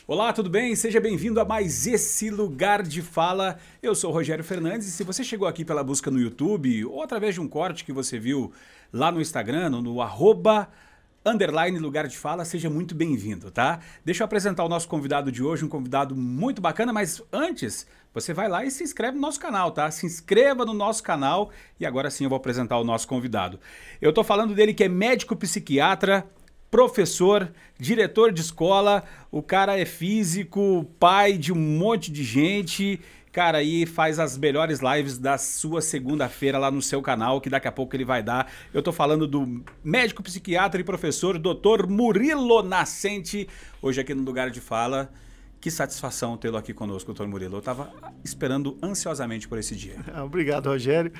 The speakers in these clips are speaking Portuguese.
Olá, tudo bem? Seja bem-vindo a mais esse Lugar de Fala. Eu sou o Rogério Fernandes e se você chegou aqui pela busca no YouTube ou através de um corte que você viu lá no Instagram, no @Lugar de Fala, seja muito bem-vindo, tá? Deixa eu apresentar o nosso convidado de hoje, um convidado muito bacana, mas antes, você vai lá e se inscreve no nosso canal, tá? Se inscreva no nosso canal e agora sim eu vou apresentar o nosso convidado. Eu tô falando dele que é médico psiquiatra, professor, diretor de escola, o cara é físico, pai de um monte de gente, cara, aí faz as melhores lives da sua segunda-feira lá no seu canal, que daqui a pouco ele vai dar. Eu tô falando do médico psiquiatra e professor Dr. Murilo Nascente, hoje aqui no Lugar de Fala. Que satisfação tê-lo aqui conosco, doutor Murilo. Eu estava esperando ansiosamente por esse dia. Obrigado, Rogério.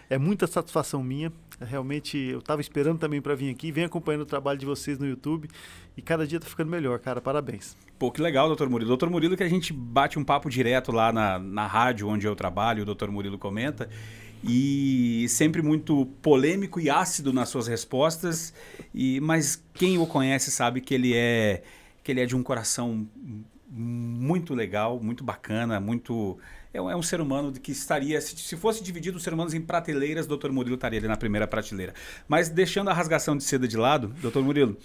É muita satisfação minha. Realmente, eu estava esperando também para vir aqui. Venho acompanhando o trabalho de vocês no YouTube e cada dia está ficando melhor, cara. Parabéns. Pô, que legal, doutor Murilo. Doutor Murilo que a gente bate um papo direto lá na rádio onde eu trabalho, o doutor Murilo comenta, e sempre muito polêmico e ácido nas suas respostas, mas quem o conhece sabe que ele é de um coração muito legal, muito bacana, muito... É um ser humano que estaria... Se fosse dividido os seres humanos em prateleiras, Dr. Murilo estaria ali na primeira prateleira. Mas deixando a rasgação de seda de lado, Dr. Murilo,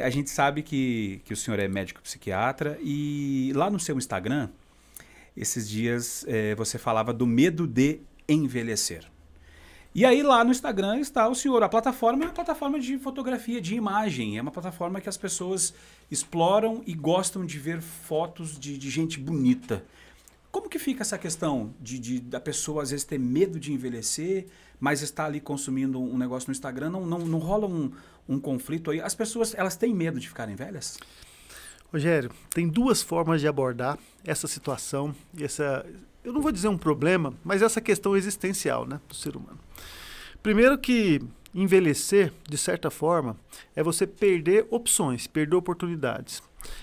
a gente sabe que o senhor é médico psiquiatra e lá no seu Instagram, esses dias você falava do medo de envelhecer. E aí lá no Instagram está o senhor. A plataforma é uma plataforma de fotografia, de imagem. É uma plataforma que as pessoas exploram e gostam de ver fotos de gente bonita. Como que fica essa questão da pessoa às vezes ter medo de envelhecer, mas está ali consumindo um negócio no Instagram? Não rola um conflito aí? As pessoas, elas têm medo de ficarem velhas? Rogério, tem duas formas de abordar essa situação e eu não vou dizer um problema, mas essa questão existencial, né, do ser humano. Primeiro que envelhecer, de certa forma, é você perder opções, perder oportunidades.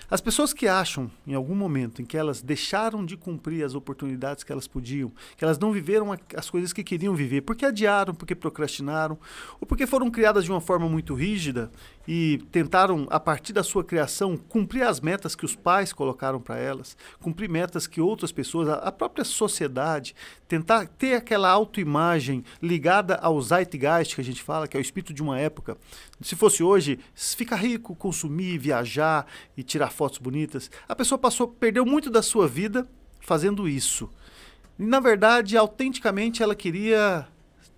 As pessoas que acham, em algum momento, em que elas deixaram de cumprir as oportunidades que elas podiam, que elas não viveram as coisas que queriam viver, porque adiaram, porque procrastinaram, ou porque foram criadas de uma forma muito rígida e tentaram, a partir da sua criação, cumprir as metas que os pais colocaram para elas, cumprir metas que outras pessoas, a própria sociedade, tentar ter aquela autoimagem ligada ao zeitgeist que a gente fala, que é o espírito de uma época. Se fosse hoje, ficar rico, consumir, viajar e tirar fotos bonitas. A pessoa perdeu muito da sua vida fazendo isso. E, na verdade, autenticamente, ela queria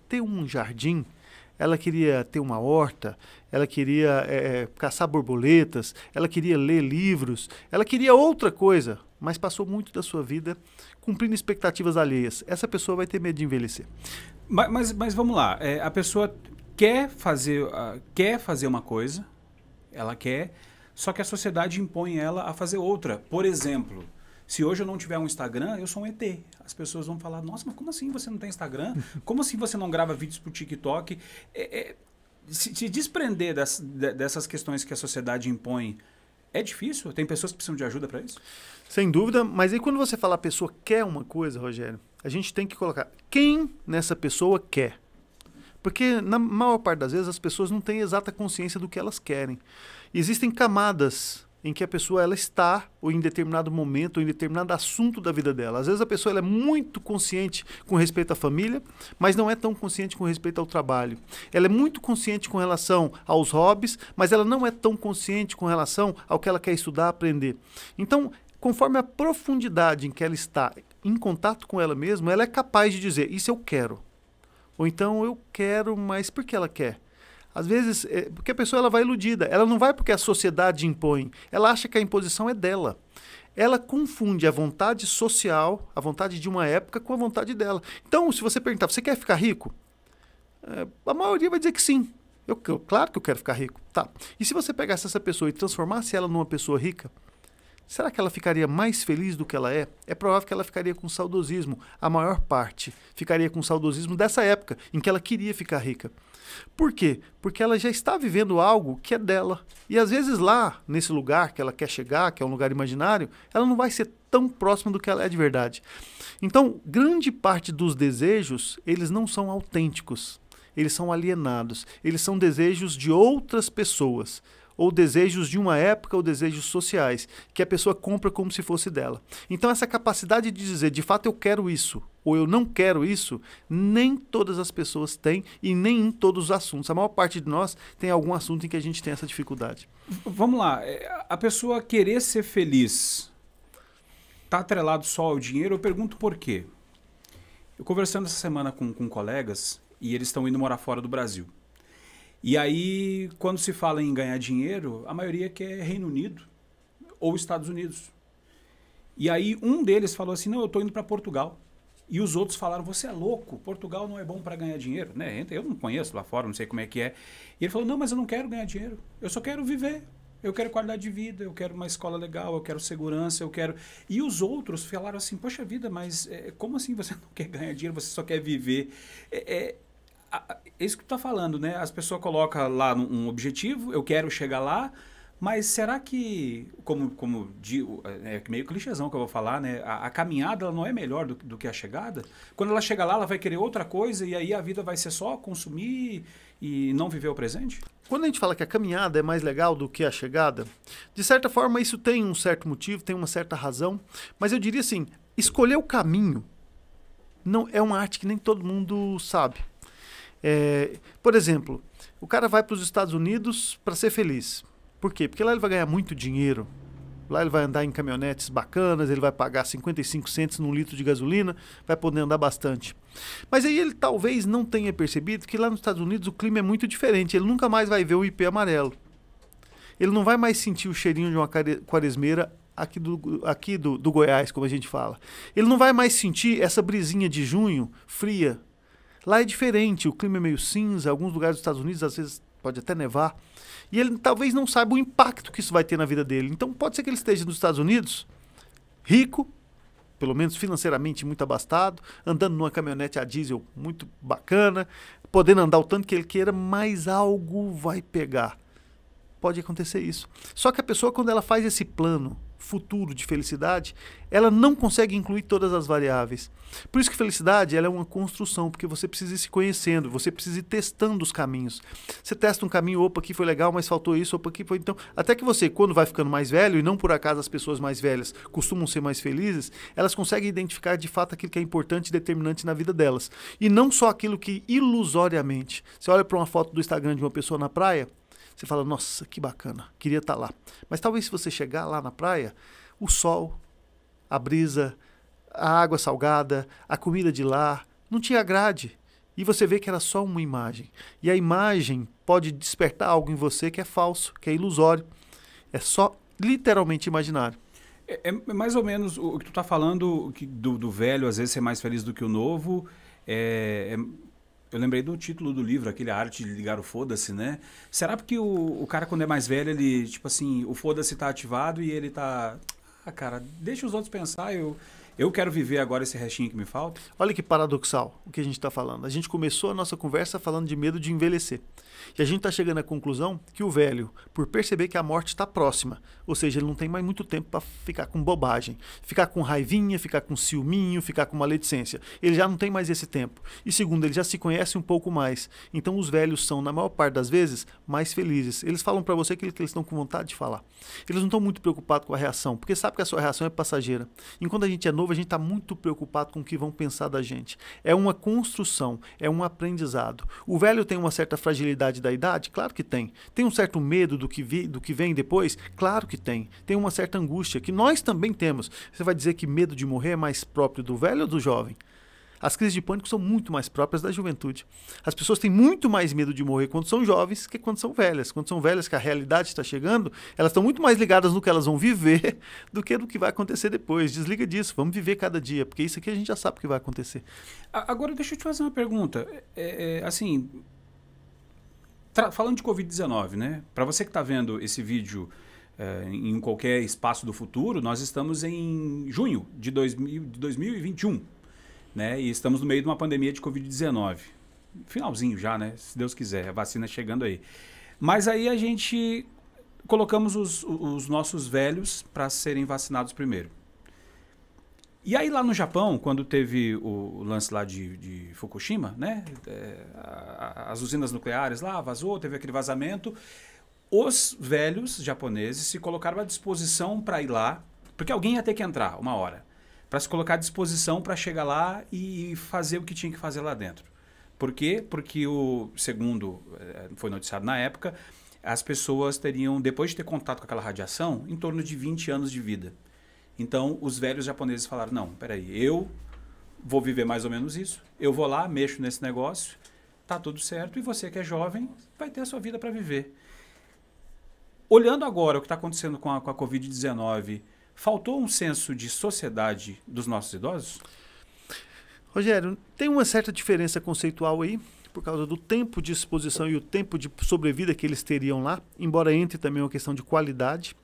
ter um jardim, ela queria ter uma horta, ela queria caçar borboletas, ela queria ler livros, ela queria outra coisa, mas passou muito da sua vida cumprindo expectativas alheias. Essa pessoa vai ter medo de envelhecer. Mas vamos lá, a pessoa quer fazer uma coisa, ela quer, só que a sociedade impõe ela a fazer outra. Por exemplo, se hoje eu não tiver um Instagram, eu sou um ET. As pessoas vão falar, nossa, mas como assim você não tem Instagram? Como assim você não grava vídeos pro TikTok? Se desprender dessas questões que a sociedade impõe, é difícil? Tem pessoas que precisam de ajuda para isso? Sem dúvida, mas aí quando você fala a pessoa quer uma coisa, Rogério, a gente tem que colocar quem nessa pessoa quer. Porque na maior parte das vezes as pessoas não têm exata consciência do que elas querem. Existem camadas em que a pessoa ela está ou em determinado momento ou em determinado assunto da vida dela. Às vezes a pessoa ela é muito consciente com respeito à família, mas não é tão consciente com respeito ao trabalho. Ela é muito consciente com relação aos hobbies, mas ela não é tão consciente com relação ao que ela quer estudar, aprender. Então, conforme a profundidade em que ela está em contato com ela mesma, ela é capaz de dizer, isso eu quero. Ou então eu quero, mas por que ela quer? Às vezes, porque a pessoa ela vai iludida. Ela não vai porque a sociedade impõe. Ela acha que a imposição é dela. Ela confunde a vontade social, a vontade de uma época, com a vontade dela. Então, se você perguntar, você quer ficar rico? A maioria vai dizer que sim. Claro que eu quero ficar rico. Tá. E se você pegasse essa pessoa e transformasse ela numa pessoa rica, será que ela ficaria mais feliz do que ela é? É provável que ela ficaria com saudosismo. A maior parte ficaria com saudosismo dessa época em que ela queria ficar rica. Por quê? Porque ela já está vivendo algo que é dela. E às vezes lá, nesse lugar que ela quer chegar, que é um lugar imaginário, ela não vai ser tão próxima do que ela é de verdade. Então, grande parte dos desejos, eles não são autênticos. Eles são alienados. Eles são desejos de outras pessoas. ou desejos de uma época ou desejos sociais, que a pessoa compra como se fosse dela. Então essa capacidade de dizer, de fato eu quero isso, ou eu não quero isso, nem todas as pessoas têm e nem em todos os assuntos. A maior parte de nós tem algum assunto em que a gente tem essa dificuldade. Vamos lá, a pessoa querer ser feliz está atrelado só ao dinheiro? Eu pergunto por quê. Eu conversando essa semana com colegas e eles estão indo morar fora do Brasil. E aí, quando se fala em ganhar dinheiro, a maioria quer Reino Unido ou Estados Unidos. E aí um deles falou assim, não, eu estou indo para Portugal. E os outros falaram, você é louco, Portugal não é bom para ganhar dinheiro. Né? Eu não conheço lá fora, não sei como é que é. E ele falou, não, mas eu não quero ganhar dinheiro, eu só quero viver. Eu quero qualidade de vida, eu quero uma escola legal, eu quero segurança, eu quero... E os outros falaram assim, poxa vida, mas como assim você não quer ganhar dinheiro, você só quer viver? É isso que tu está falando, né? As pessoas colocam lá um objetivo, eu quero chegar lá, mas será que, é meio clichêzão que eu vou falar, né? A caminhada ela não é melhor do que a chegada? Quando ela chega lá, ela vai querer outra coisa e aí a vida vai ser só consumir e não viver o presente? Quando a gente fala que a caminhada é mais legal do que a chegada, de certa forma isso tem um certo motivo, tem uma certa razão, mas eu diria assim, escolher o caminho não é uma arte que nem todo mundo sabe. Por exemplo, o cara vai para os Estados Unidos para ser feliz. Por quê? Porque lá ele vai ganhar muito dinheiro, lá ele vai andar em caminhonetes bacanas, ele vai pagar 55 centos num litro de gasolina, vai poder andar bastante. Mas aí ele talvez não tenha percebido que lá nos Estados Unidos o clima é muito diferente, ele nunca mais vai ver o ipê amarelo. Ele não vai mais sentir o cheirinho de uma quaresmeira aqui do Goiás, como a gente fala. Ele não vai mais sentir essa brisinha de junho fria. Lá é diferente, o clima é meio cinza, alguns lugares dos Estados Unidos às vezes pode até nevar. E ele talvez não saiba o impacto que isso vai ter na vida dele. Então pode ser que ele esteja nos Estados Unidos, rico, pelo menos financeiramente muito abastado, andando numa caminhonete a diesel muito bacana, podendo andar o tanto que ele queira, mas algo vai pegar. Pode acontecer isso. Só que a pessoa, quando ela faz esse plano futuro de felicidade, ela não consegue incluir todas as variáveis. Por isso que felicidade ela é uma construção, porque você precisa ir se conhecendo, você precisa ir testando os caminhos. Você testa um caminho, opa, aqui foi legal, mas faltou isso, opa, aqui foi... Então, até que você, quando vai ficando mais velho, e não por acaso as pessoas mais velhas costumam ser mais felizes, elas conseguem identificar de fato aquilo que é importante e determinante na vida delas. E não só aquilo que ilusoriamente. Você olha para uma foto do Instagram de uma pessoa na praia, você fala, nossa, que bacana, queria estar lá. Mas talvez se você chegar lá na praia, o sol, a brisa, a água salgada, a comida de lá, não te agrade. E você vê que era só uma imagem. E a imagem pode despertar algo em você que é falso, que é ilusório. É só literalmente imaginário. É mais ou menos o que tu está falando do velho, às vezes, ser mais feliz do que o novo. Eu lembrei do título do livro, aquele A Arte de Ligar o Foda-se, né? Será porque o cara, quando é mais velho, ele, tipo assim, o foda-se tá ativado e ele tá... Ah, cara, deixa os outros pensar, eu quero viver agora esse restinho que me falta. Olha que paradoxal o que a gente está falando. A gente começou a nossa conversa falando de medo de envelhecer. E a gente está chegando à conclusão que o velho, por perceber que a morte está próxima, ou seja, ele não tem mais muito tempo para ficar com bobagem, ficar com raivinha, ficar com ciúminho, ficar com maledicência. Ele já não tem mais esse tempo. E segundo, ele já se conhece um pouco mais. Então os velhos são, na maior parte das vezes, mais felizes. Eles falam para você aquilo que eles estão com vontade de falar. Eles não estão muito preocupados com a reação, porque sabe que a sua reação é passageira. Enquanto a gente é novo, a gente está muito preocupado com o que vão pensar da gente. É uma construção, é um aprendizado. O velho tem uma certa fragilidade da idade? Claro que tem. Tem um certo medo do que vem depois? Claro que tem. Tem uma certa angústia, que nós também temos. Você vai dizer que medo de morrer é mais próprio do velho ou do jovem? As crises de pânico são muito mais próprias da juventude. As pessoas têm muito mais medo de morrer quando são jovens que quando são velhas. Quando são velhas, que a realidade está chegando, elas estão muito mais ligadas no que elas vão viver do que no que vai acontecer depois. Desliga disso, vamos viver cada dia, porque isso aqui a gente já sabe o que vai acontecer. Agora, deixa eu te fazer uma pergunta. Assim, falando de Covid-19, né? Para você que está vendo esse vídeo em qualquer espaço do futuro, nós estamos em junho de 2021. Né? E estamos no meio de uma pandemia de Covid-19. Finalzinho já, né? Se Deus quiser, a vacina chegando aí. Mas aí a gente colocamos os nossos velhos para serem vacinados primeiro. E aí lá no Japão, quando teve o lance lá de Fukushima, né? As usinas nucleares lá, vazou, teve aquele vazamento. os velhos japoneses se colocaram à disposição para ir lá, porque alguém ia ter que entrar uma hora, para se colocar à disposição para chegar lá e fazer o que tinha que fazer lá dentro. Por quê? Porque, segundo foi noticiado na época, as pessoas teriam, depois de ter contato com aquela radiação, em torno de 20 anos de vida. Então, os velhos japoneses falaram, não, peraí, eu vou viver mais ou menos isso, eu vou lá, mexo nesse negócio, tá tudo certo, e você que é jovem vai ter a sua vida para viver. Olhando agora o que está acontecendo com a Covid-19, faltou um senso de sociedade dos nossos idosos? Rogério, tem uma certa diferença conceitual aí, por causa do tempo de exposição e o tempo de sobrevida que eles teriam lá, embora entre também uma questão de qualidade.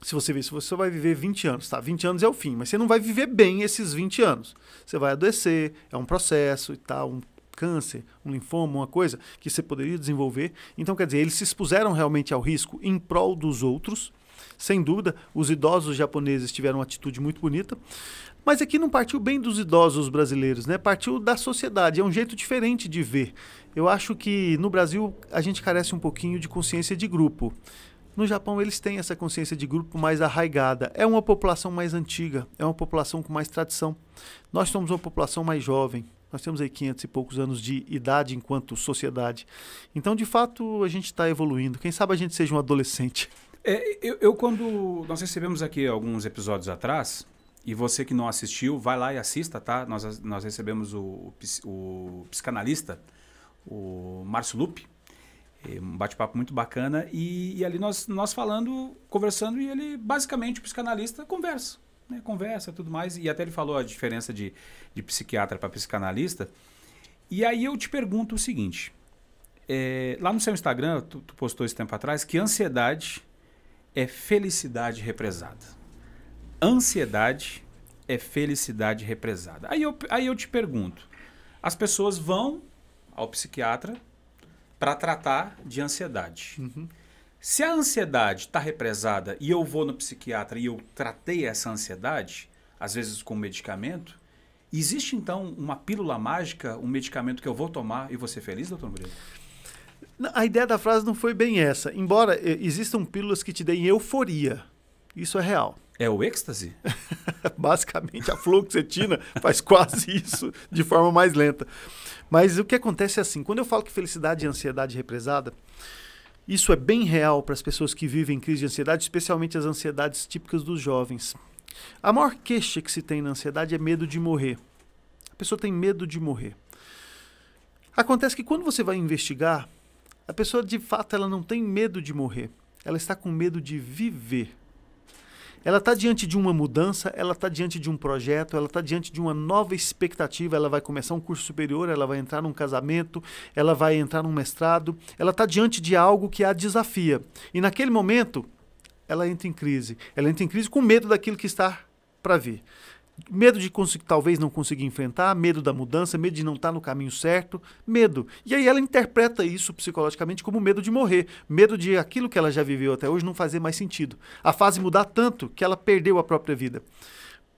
Se você vê, se você vai viver 20 anos, tá? 20 anos é o fim, mas você não vai viver bem esses 20 anos. Você vai adoecer, é um processo e tal, um câncer, um linfoma, uma coisa que você poderia desenvolver. Então, quer dizer, eles se expuseram realmente ao risco em prol dos outros. Sem dúvida, os idosos japoneses tiveram uma atitude muito bonita. Mas aqui não partiu bem dos idosos brasileiros, né? Partiu da sociedade, é um jeito diferente de ver. Eu acho que no Brasil a gente carece um pouquinho de consciência de grupo. No Japão eles têm essa consciência de grupo mais arraigada. É uma população mais antiga, é uma população com mais tradição. Nós somos uma população mais jovem. Nós temos aí 500 e poucos anos de idade enquanto sociedade. Então, de fato, a gente está evoluindo. Quem sabe a gente seja um adolescente. Quando nós recebemos aqui alguns episódios atrás, e você que não assistiu, vai lá e assista, tá? Nós recebemos o psicanalista, o Márcio Lupe, um bate-papo muito bacana, e ali nós conversando, e ele, basicamente, o psicanalista conversa, né? Conversa e tudo mais, e até ele falou a diferença de psiquiatra para psicanalista. E aí eu te pergunto o seguinte, lá no seu Instagram, tu postou esse tempo atrás, que ansiedade é felicidade represada. Ansiedade é felicidade represada. Aí eu te pergunto, as pessoas vão ao psiquiatra para tratar de ansiedade. Uhum. Se a ansiedade está represada e eu vou no psiquiatra e eu tratei essa ansiedade, às vezes com medicamento, existe então uma pílula mágica, um medicamento que eu vou tomar e vou ser feliz, doutor Murilo? A ideia da frase não foi bem essa. Embora existam pílulas que te deem euforia. Isso é real. É o êxtase? Basicamente, a fluoxetina faz quase isso de forma mais lenta. Mas o que acontece é assim, quando eu falo que felicidade e ansiedade represada, isso é bem real para as pessoas que vivem crise de ansiedade, especialmente as ansiedades típicas dos jovens. A maior queixa que se tem na ansiedade é medo de morrer. A pessoa tem medo de morrer. Acontece que quando você vai investigar, a pessoa de fato ela não tem medo de morrer. Ela está com medo de viver. Ela está diante de uma mudança, ela está diante de um projeto, ela está diante de uma nova expectativa, ela vai começar um curso superior, ela vai entrar num casamento, ela vai entrar num mestrado, ela está diante de algo que a desafia. E naquele momento, ela entra em crise. Ela entra em crise com medo daquilo que está para vir. Medo de talvez não conseguir enfrentar, medo da mudança, medo de não estar no caminho certo, medo. E aí ela interpreta isso psicologicamente como medo de morrer, medo de aquilo que ela já viveu até hoje não fazer mais sentido. A fase mudar tanto que ela perdeu a própria vida.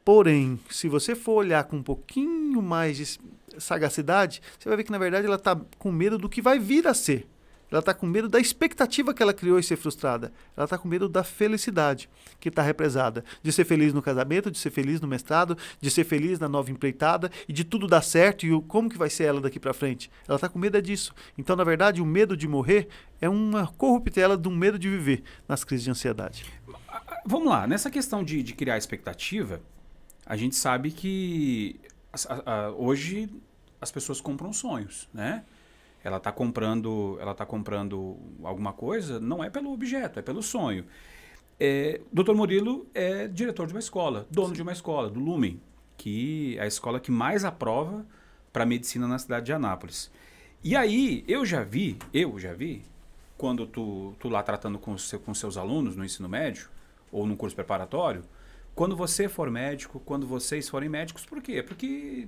Porém, se você for olhar com um pouquinho mais de sagacidade, você vai ver que na verdade ela está com medo do que vai vir a ser. Ela está com medo da expectativa que ela criou e ser frustrada. Ela está com medo da felicidade que está represada. De ser feliz no casamento, de ser feliz no mestrado, de ser feliz na nova empreitada e de tudo dar certo e como que vai ser ela daqui para frente. Ela está com medo disso. Então, na verdade, o medo de morrer é uma corruptela de um medo de viver nas crises de ansiedade. Vamos lá. Nessa questão de criar expectativa, a gente sabe que hoje as pessoas compram sonhos, né? Ela está comprando alguma coisa, não é pelo objeto, é pelo sonho. Dr. Murilo é diretor de uma escola, dono de uma escola, do Lumen, que é a escola que mais aprova para medicina na cidade de Anápolis. E aí, eu já vi, quando tu lá tratando com seus alunos no ensino médio, ou num curso preparatório, quando você for médico, quando vocês forem médicos, por quê? Porque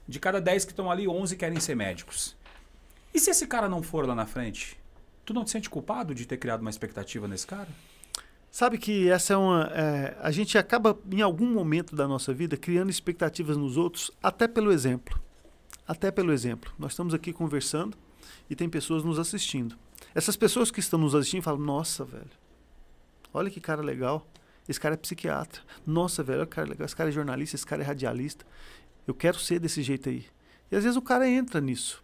de cada 10 que estão ali, 11 querem ser médicos. E se esse cara não for lá na frente, tu não te sente culpado de ter criado uma expectativa nesse cara? Sabe que essa é uma... a gente acaba, em algum momento da nossa vida, criando expectativas nos outros, até pelo exemplo. Até pelo exemplo. Nós estamos aqui conversando e tem pessoas nos assistindo. Essas pessoas que estão nos assistindo falam, nossa, velho, olha que cara legal. Esse cara é psiquiatra. Nossa, velho, olha que cara legal. Esse cara é jornalista, esse cara é radialista. Eu quero ser desse jeito aí. E às vezes o cara entra nisso.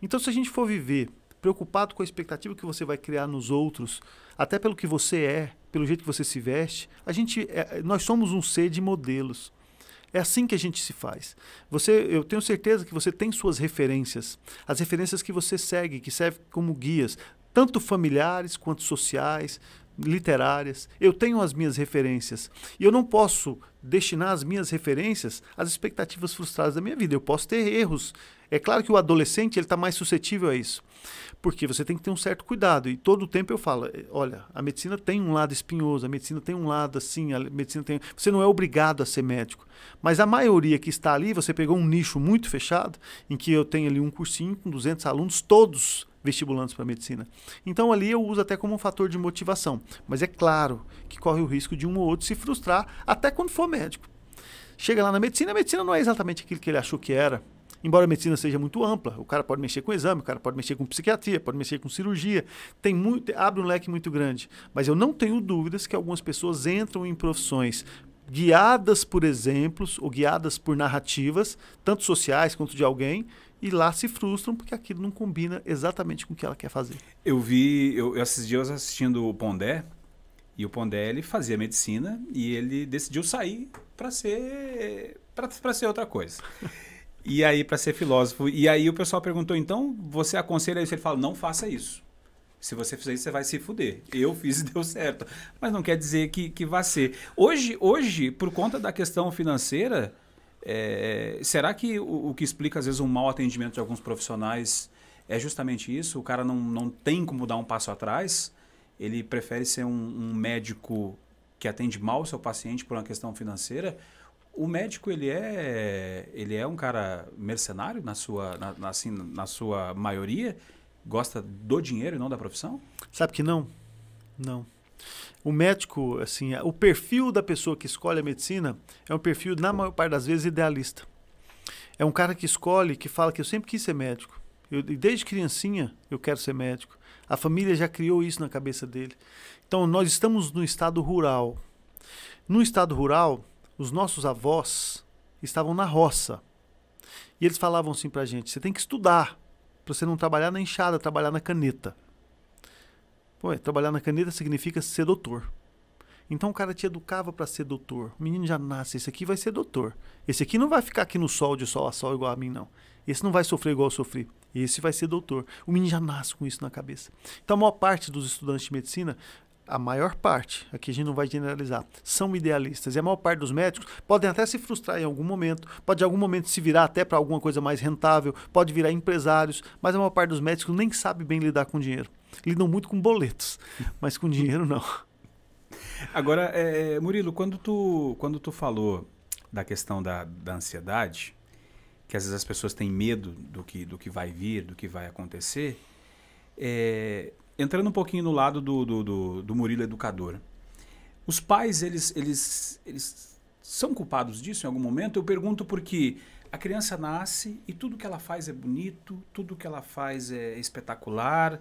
Então, se a gente for viver preocupado com a expectativa que você vai criar nos outros, até pelo que você é, pelo jeito que você se veste, nós somos um ser de modelos. É assim que a gente se faz. Eu tenho certeza que você tem suas referências. As referências que você segue, que servem como guias, tanto familiares quanto sociais, literárias. Eu tenho as minhas referências. E eu não posso destinar as minhas referências às expectativas frustradas da minha vida. Eu posso ter erros. É claro que o adolescente está mais suscetível a isso. Porque você tem que ter um certo cuidado. E todo o tempo eu falo, olha, a medicina tem um lado espinhoso, a medicina tem um lado assim, a medicina tem... Você não é obrigado a ser médico. Mas a maioria que está ali, você pegou um nicho muito fechado, em que eu tenho ali um cursinho com 200 alunos, todos vestibulantes para medicina. Então ali eu uso até como um fator de motivação. Mas é claro que corre o risco de um ou outro se frustrar, até quando for médico. Chega lá na medicina, a medicina não é exatamente aquilo que ele achou que era. Embora a medicina seja muito ampla, o cara pode mexer com exame, o cara pode mexer com psiquiatria, pode mexer com cirurgia, abre um leque muito grande. Mas eu não tenho dúvidas que algumas pessoas entram em profissões guiadas por exemplos ou guiadas por narrativas, tanto sociais quanto de alguém, e lá se frustram porque aquilo não combina exatamente com o que ela quer fazer. Esses dias assistindo o Pondé, e o Pondé ele fazia medicina e ele decidiu sair para ser outra coisa. E aí, para ser filósofo. E aí o pessoal perguntou, então, você aconselha isso? Ele fala, não faça isso. Se você fizer isso, você vai se fuder. Eu fiz e deu certo. Mas não quer dizer que vai ser. Hoje, por conta da questão financeira, será que o que explica, às vezes, um mau atendimento de alguns profissionais é justamente isso? O cara não tem como dar um passo atrás? Ele prefere ser um médico que atende mal o seu paciente por uma questão financeira? O médico, ele é um cara mercenário na sua maioria? Gosta do dinheiro e não da profissão? Sabe que não? Não. O médico, assim, o perfil da pessoa que escolhe a medicina é um perfil, na maior parte das vezes, idealista. É um cara que escolhe, que fala que eu sempre quis ser médico. Desde criancinha eu quero ser médico. A família já criou isso na cabeça dele. Então, nós estamos no estado rural. No estado rural, os nossos avós estavam na roça. E eles falavam assim pra gente, você tem que estudar, para você não trabalhar na enxada, trabalhar na caneta. Pô, trabalhar na caneta significa ser doutor. Então o cara te educava para ser doutor. O menino já nasce, esse aqui vai ser doutor. Esse aqui não vai ficar aqui no sol, de sol a sol igual a mim, não. Esse não vai sofrer igual eu sofri. Esse vai ser doutor. O menino já nasce com isso na cabeça. Então a maior parte dos estudantes de medicina, a maior parte, aqui a gente não vai generalizar, são idealistas. E a maior parte dos médicos podem até se frustrar em algum momento, pode em algum momento se virar até para alguma coisa mais rentável, pode virar empresários, mas a maior parte dos médicos nem sabe bem lidar com dinheiro. Lidam muito com boletos, mas com dinheiro não. Agora, Murilo, quando tu falou da questão da ansiedade, que às vezes as pessoas têm medo do que vai vir, do que vai acontecer, entrando um pouquinho no lado do Murilo educador, os pais, eles são culpados disso em algum momento? Eu pergunto porque a criança nasce e tudo que ela faz é bonito, tudo que ela faz é espetacular,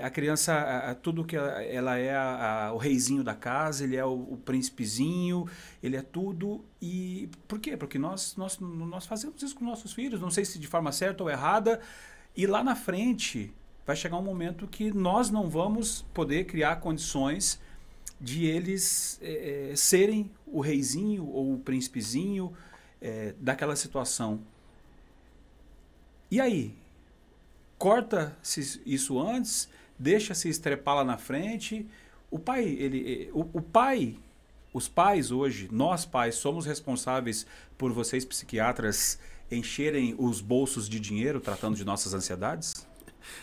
a criança, tudo que ela é o reizinho da casa, ele é o príncipezinho, ele é tudo. E por quê? Porque nós fazemos isso com nossos filhos, não sei se de forma certa ou errada, e lá na frente vai chegar um momento que nós não vamos poder criar condições de eles serem o reizinho ou o príncipezinho daquela situação. E aí? Corta-se isso antes, deixa-se estrepar lá na frente. Os pais hoje, nós pais, somos responsáveis por vocês psiquiatras encherem os bolsos de dinheiro tratando de nossas ansiedades?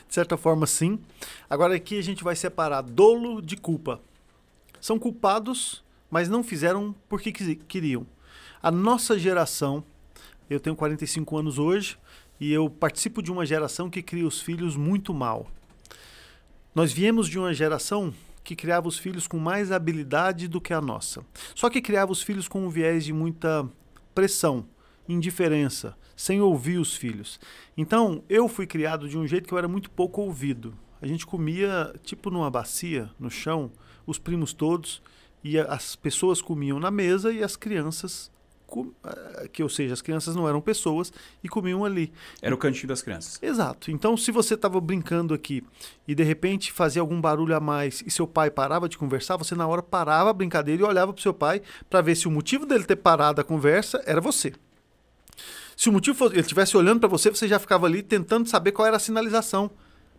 De certa forma, sim. Agora aqui a gente vai separar dolo de culpa. São culpados, mas não fizeram porque queriam. A nossa geração, eu tenho 45 anos hoje, e eu participo de uma geração que cria os filhos muito mal. Nós viemos de uma geração que criava os filhos com mais habilidade do que a nossa. Só que criava os filhos com um viés de muita pressão, indiferença, sem ouvir os filhos. Então, eu fui criado de um jeito que eu era muito pouco ouvido. A gente comia, tipo numa bacia, no chão, os primos todos, e as pessoas comiam na mesa e as crianças, ou seja, as crianças não eram pessoas e comiam ali. Era o cantinho das crianças. Exato. Então, se você estava brincando aqui e de repente fazia algum barulho a mais e seu pai parava de conversar, você na hora parava a brincadeira e olhava para o seu pai para ver se o motivo dele ter parado a conversa era você. Se o motivo fosse ele estivesse olhando para você, você já ficava ali tentando saber qual era a sinalização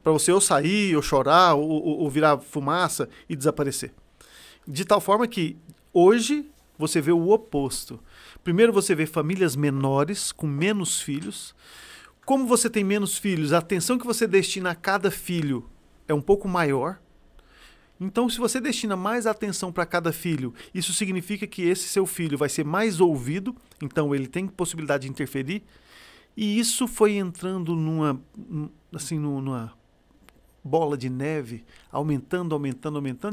para você ou sair, ou chorar, ou virar fumaça e desaparecer. De tal forma que hoje você vê o oposto. Primeiro você vê famílias menores, com menos filhos. Como você tem menos filhos, a atenção que você destina a cada filho é um pouco maior. Então, se você destina mais atenção para cada filho, isso significa que esse seu filho vai ser mais ouvido, então ele tem possibilidade de interferir. E isso foi entrando numa bola de neve, aumentando,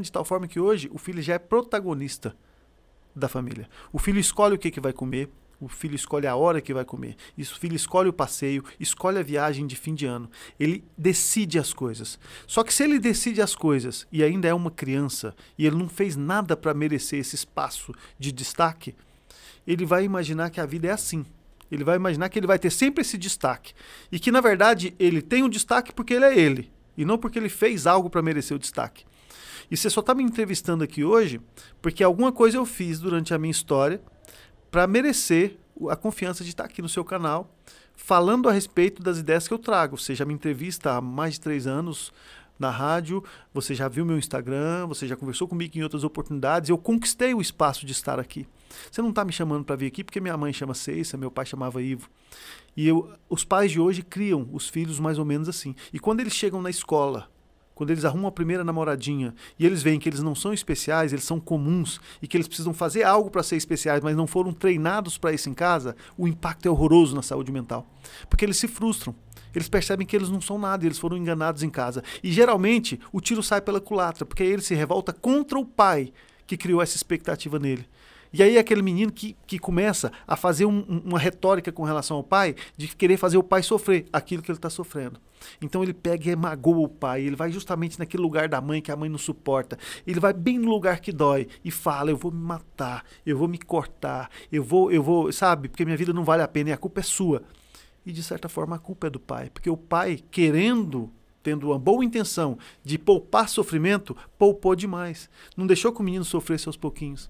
de tal forma que hoje o filho já é protagonista da família. O filho escolhe o que vai comer, o filho escolhe a hora que vai comer, o filho escolhe o passeio, escolhe a viagem de fim de ano. Ele decide as coisas. Só que se ele decide as coisas e ainda é uma criança e ele não fez nada para merecer esse espaço de destaque, ele vai imaginar que a vida é assim. Ele vai imaginar que ele vai ter sempre esse destaque. E que, na verdade, ele tem um destaque porque ele é ele, e não porque ele fez algo para merecer o destaque. E você só está me entrevistando aqui hoje porque alguma coisa eu fiz durante a minha história para merecer a confiança de estar aqui no seu canal, falando a respeito das ideias que eu trago. Você já me entrevista há mais de 3 anos na rádio, você já viu meu Instagram, você já conversou comigo em outras oportunidades, eu conquistei o espaço de estar aqui. Você não está me chamando para vir aqui porque minha mãe chama Ceissa, meu pai chamava Ivo. E os pais de hoje criam os filhos mais ou menos assim. E quando eles chegam na escola, quando eles arrumam a primeira namoradinha e eles veem que eles não são especiais, eles são comuns e que eles precisam fazer algo para ser especiais, mas não foram treinados para isso em casa, o impacto é horroroso na saúde mental. Porque eles se frustram. Eles percebem que eles não são nada, eles foram enganados em casa. E geralmente o tiro sai pela culatra, porque aí ele se revolta contra o pai que criou essa expectativa nele. E aí aquele menino que começa a fazer uma retórica com relação ao pai, de querer fazer o pai sofrer aquilo que ele está sofrendo. Então ele pega e magoa o pai, ele vai justamente naquele lugar da mãe que a mãe não suporta, ele vai bem no lugar que dói e fala, eu vou me matar, eu vou me cortar, eu vou, sabe, porque minha vida não vale a pena e a culpa é sua. E de certa forma a culpa é do pai, porque o pai tendo uma boa intenção de poupar sofrimento, poupou demais. Não deixou que o menino sofresse aos pouquinhos.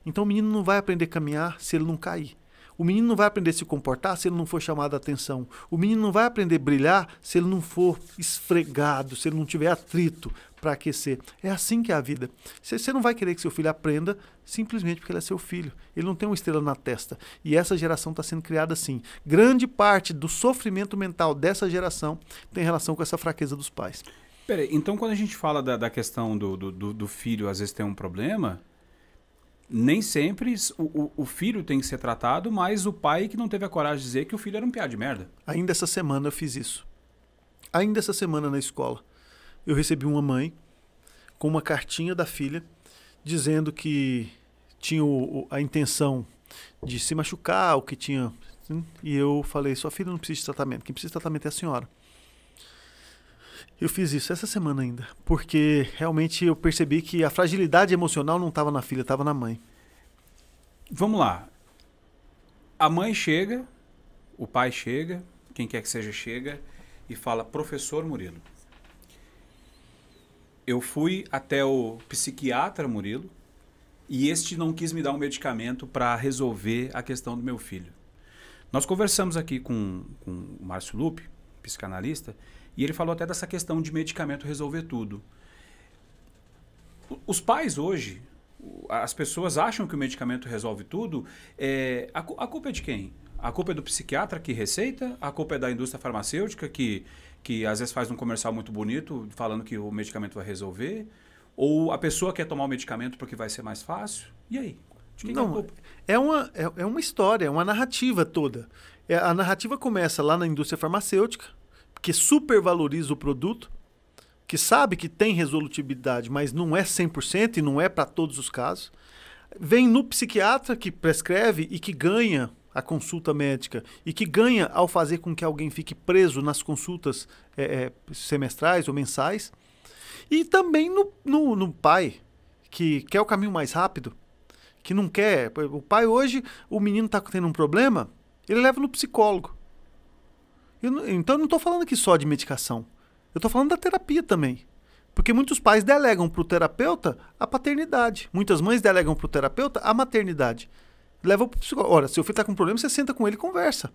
Então o menino não vai aprender a caminhar se ele não cair. O menino não vai aprender a se comportar se ele não for chamado a atenção. O menino não vai aprender a brilhar se ele não for esfregado, se ele não tiver atrito para aquecer. É assim que é a vida. Você não vai querer que seu filho aprenda simplesmente porque ele é seu filho. Ele não tem uma estrela na testa. E essa geração está sendo criada assim. Grande parte do sofrimento mental dessa geração tem relação com essa fraqueza dos pais. Peraí, então quando a gente fala da questão do filho, às vezes tem um problema, nem sempre o filho tem que ser tratado, mas o pai que não teve a coragem de dizer que o filho era um piá de merda. Ainda essa semana eu fiz isso. Ainda essa semana na escola. Eu recebi uma mãe com uma cartinha da filha dizendo que tinha a intenção de se machucar, ou que tinha... E eu falei, sua filha não precisa de tratamento. Quem precisa de tratamento é a senhora. Eu fiz isso essa semana ainda, porque realmente eu percebi que a fragilidade emocional não estava na filha, estava na mãe. Vamos lá. A mãe chega, o pai chega, quem quer que seja chega, e fala, professor Murilo, eu fui até o psiquiatra Murilo e este não quis me dar um medicamento para resolver a questão do meu filho. Nós conversamos aqui com o Márcio Lupe, psicanalista, e ele falou até dessa questão de medicamento resolver tudo. Os pais hoje, as pessoas acham que o medicamento resolve tudo. A culpa é de quem? A culpa é do psiquiatra que receita? A culpa é da indústria farmacêutica que às vezes faz um comercial muito bonito falando que o medicamento vai resolver? Ou a pessoa quer tomar o medicamento porque vai ser mais fácil? E aí? De quem é a culpa? É uma história, é uma narrativa toda. A narrativa começa lá na indústria farmacêutica, que supervaloriza o produto, que sabe que tem resolutividade, mas não é 100% e não é para todos os casos. Vem no psiquiatra que prescreve e que ganha a consulta médica e que ganha ao fazer com que alguém fique preso nas consultas semestrais ou mensais. E também no pai, que quer o caminho mais rápido, que não quer. O pai hoje, o menino está tendo um problema, ele leva no psicólogo. Então eu não estou falando aqui só de medicação. Eu estou falando da terapia também. Porque muitos pais delegam para o terapeuta a paternidade. Muitas mães delegam para o terapeuta a maternidade. Levam para o psicólogo. Ora, seu filho está com problema, você senta com ele e conversa.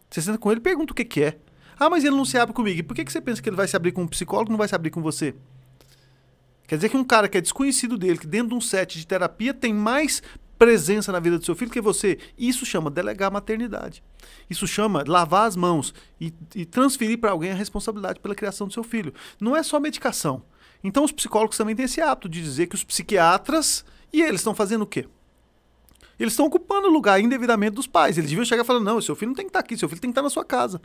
Você senta com ele e pergunta o que é. Ah, mas ele não se abre comigo. E por que você pensa que ele vai se abrir com um psicólogo e não vai se abrir com você? Quer dizer que um cara que é desconhecido dele, que dentro de um set de terapia tem mais presença na vida do seu filho que você. Isso chama delegar a maternidade. Isso chama lavar as mãos e transferir para alguém a responsabilidade pela criação do seu filho. Não é só medicação. Então os psicólogos também têm esse hábito de dizer que os psiquiatras, e eles estão fazendo o quê? Eles estão ocupando o lugar indevidamente dos pais. Eles deviam chegar falando, não, seu filho não tem que estar aqui, seu filho tem que estar na sua casa.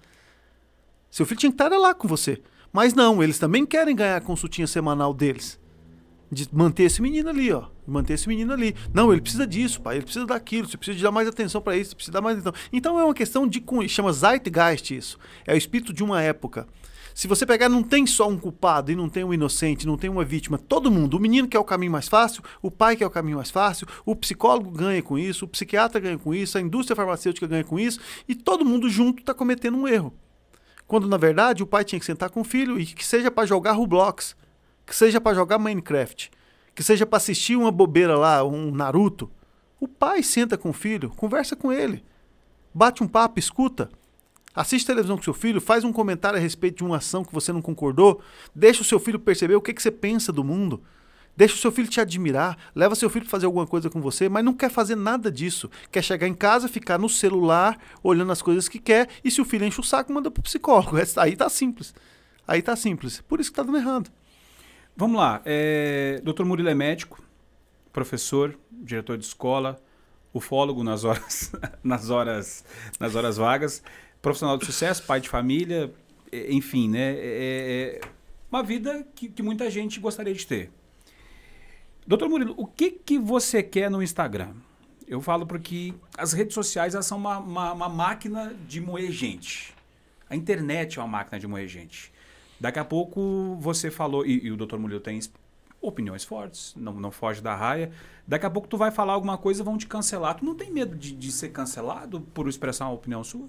Seu filho tinha que estar lá com você. Mas não, eles também querem ganhar a consultinha semanal deles. De manter esse menino ali, ó. Manter esse menino ali. Não, ele precisa disso, pai. Ele precisa daquilo. Você precisa de dar mais atenção para isso. Você precisa dar mais atenção. Então é uma questão de... Chama Zeitgeist isso. É o espírito de uma época. Se você pegar, não tem só um culpado e não tem um inocente, não tem uma vítima. Todo mundo. O menino quer o caminho mais fácil, o pai quer o caminho mais fácil, o psicólogo ganha com isso, o psiquiatra ganha com isso, a indústria farmacêutica ganha com isso. E todo mundo junto está cometendo um erro. Quando, na verdade, o pai tinha que sentar com o filho e que seja para jogar Roblox, que seja para jogar Minecraft, que seja para assistir uma bobeira lá, um Naruto. O pai senta com o filho, conversa com ele, bate um papo, escuta, assiste televisão com seu filho, faz um comentário a respeito de uma ação que você não concordou, deixa o seu filho perceber o que você pensa do mundo, deixa o seu filho te admirar, leva seu filho para fazer alguma coisa com você, mas não quer fazer nada disso. Quer chegar em casa, ficar no celular, olhando as coisas que quer, e se o filho enche o saco, manda pro psicólogo. Aí tá simples. Aí tá simples. Por isso que tá dando errado. Vamos lá. Dr. Murilo é médico, professor, diretor de escola, ufólogo nas horas vagas, profissional de sucesso, pai de família, enfim, né? Uma vida que muita gente gostaria de ter. Doutor Murilo, o que você quer no Instagram? Eu falo porque as redes sociais elas são uma máquina de moer gente. A internet é uma máquina de moer gente. Daqui a pouco você falou, e o Dr. Murilo tem opiniões fortes, não foge da raia. Daqui a pouco tu vai falar alguma coisa e vão te cancelar. Tu não tem medo de ser cancelado por expressar uma opinião sua?